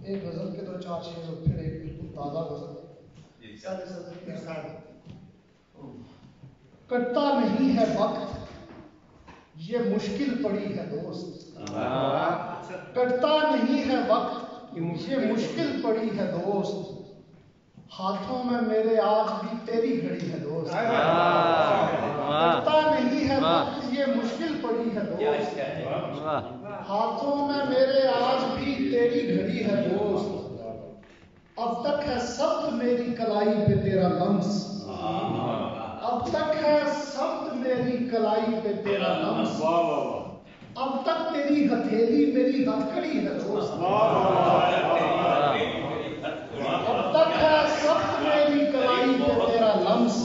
ایک غزل کے دو چار شعر اور پھر ایک بالکل تازہ غزل. کٹتا نہیں ہے وقت یہ مشکل پڑی ہے دوست. کٹتا نہیں ہے وقت یہ مشکل پڑی ہے دوست. ہاتھوں میں میرے آج بھی تیری گھڑی ہے دوست. کٹتا نہیں ہے وقت یہ مشکل پڑی ہے دوست. ہاتھوں میں میرے آج بھی تیری گھڑی ہے دوست. اب تک ہے سخت میری کلائی پہ تیرا لمس. اب تک ہے سخت میری کلائی پہ تیرا لمس. اب تک تیری ہتھیلی میری ہتھکڑی ہے دوست. اب تک ہے سخت میری کلائی پہ تیرا لمس.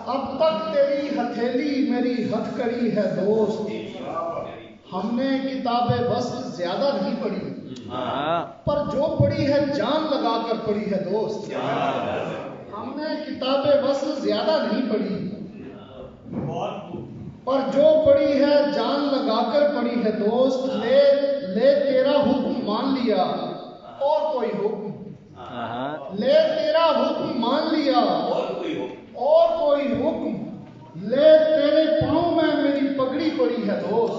اب تک تیری ہتھیلی میری ہتھکڑی ہے دوست. ہم نے کتاب وصل زیادہ نہیں پڑھی پر جو پڑھی ہے جان لگا کر پڑھی ہے دوست. ہم نے کتاب وصل زیادہ نہیں پڑھی پر جو پڑھی ہے جان لگا کر پڑھی ہے دوست. لے تیرا حکم مان لیا اور کوئی حکم. لے تیرا حکم مان لیا اور کوئی حکم. لے تیرے پاؤں میں میری پگڑی پڑی ہے دوست.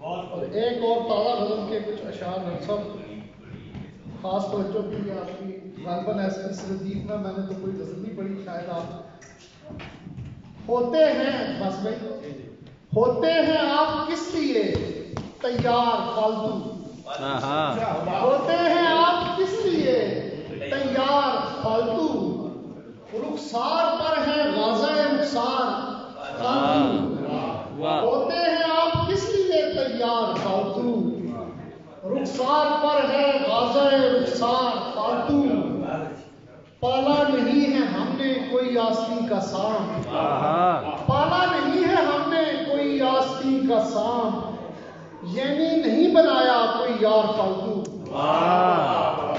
اور ایک اور تازہ غزل کے کچھ اشعار سب خاص توجہ کے لیے آپ کی غالباً ایسے صدیق میں نے تو کوئی غزل نہیں پڑھی شاید آپ. ہوتے ہیں بس بھائی ہوتے ہیں آپ کس لیے تیار فالتو. ہوتے ہیں آپ کس لیے تیار فالتو. رخسار پر ہے غازہ رخسار فالتو. ہوتے ہیں آپ کس لیے تیار فالتو. رخسار پر ہے غازہ رخسار فالتو. پالا نہیں ہے ہم نے کوئی آستی کا سام. پالا نہیں ہے ہم نے کوئی آستی کا سام. یعنی نہیں بنایا کوئی یار فالتو.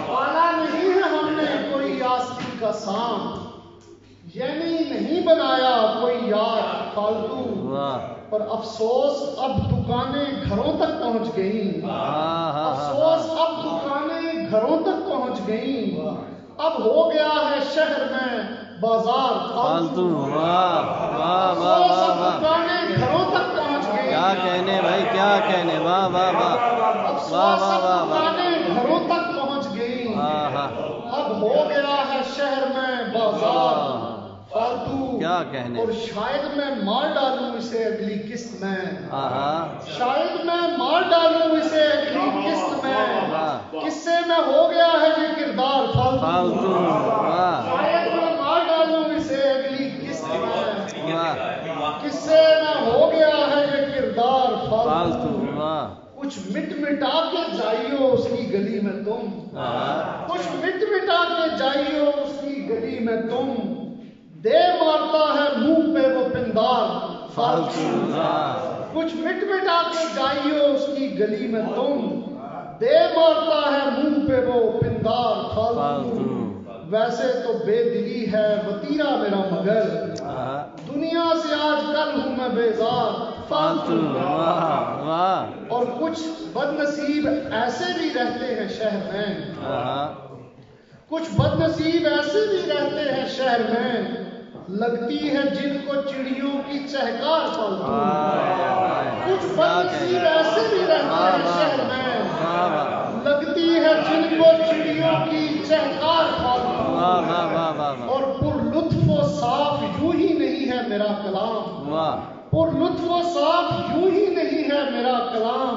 پالا نہیں ہے ہم نے کوئی آستی کا سام. یعنی نہیں بنایا کوئی یار فالتو. پر افسوس اب دکانیں گھروں تک پہنچ گئیں. افسوس اب دکانیں گھروں تک پہنچ گئیں. اب ہو گیا ہے شہر میں بازار فالتو. افسوس اب دکانیں گھروں تک پہنچ گئیں. کیا کہنے بھائی کیا کہنے. واہ واہ واہ. افسوس اب دکانیں گھروں تک پہنچ گئیں. اب ہو گیا ہے شہر میں بازار فالتو. کیا کہنے. اور شاید میں مار ڈالوں اسے اگلی قسط میں. شاید میں مار ڈالوں اسے اگلی قسط میں. قصے میں ہو گیا ہے یہ کردار فالتو. شاید میں مار ڈالوں اسے اگلی قسط میں. قصے میں ہو گیا ہے یہ کردار فالتو. کچھ مٹ مٹا کے جائیو اس کی گلی میں تم. کچھ مٹ مٹا کے جائیو اس کی گلی میں تم. دے مارتا ہے منہ پہ وہ پندار فالتو. کچھ مٹ مٹا کے جائیو اس کی گلی میں تم. دے مارتا ہے منہ پہ وہ پندار فالتو. ویسے تو بے دلی ہے وتیرا میرا مگر. دنیا سے آج کل ہوں میں بیزار فالتو. اور کچھ بد نصیب ایسے بھی رہتے ہیں شہر میں. کچھ بد نصیب ایسے بھی رہتے ہیں شہر میں. لگتی ہے جن کو چڑیوں کی چہکار فالتو. کچھ بد نصیب ایسے بھی رہتے ہیں شہر میں. لگتی ہے جن کو چڑیوں کی چہکار فالتو. اور پر لطف و صاف یوں ہی نہیں ہے میرا کلام. پر لطف و صاف یوں ہی نہیں ہے میرا کلام.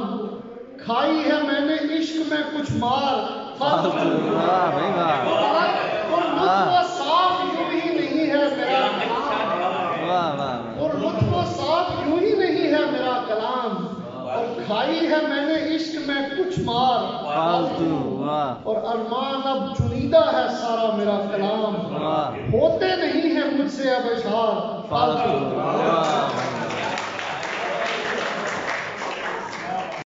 کھائی ہے میں نے عشق میں کچھ مار فالتو. پر لطف و صاف یوں ہی نہیں ہے میرا کلام. پر لطف و صاف یوں ہی نہیں ہے میرا کلام. اور کھائی ہے میں نے عشق میں کچھ مار فالتو. اور ارمان اب چنیدہ ہے سارا میرا کلام. ہوتے نہیں ہیں مجھ سے اب اشعار فالتو.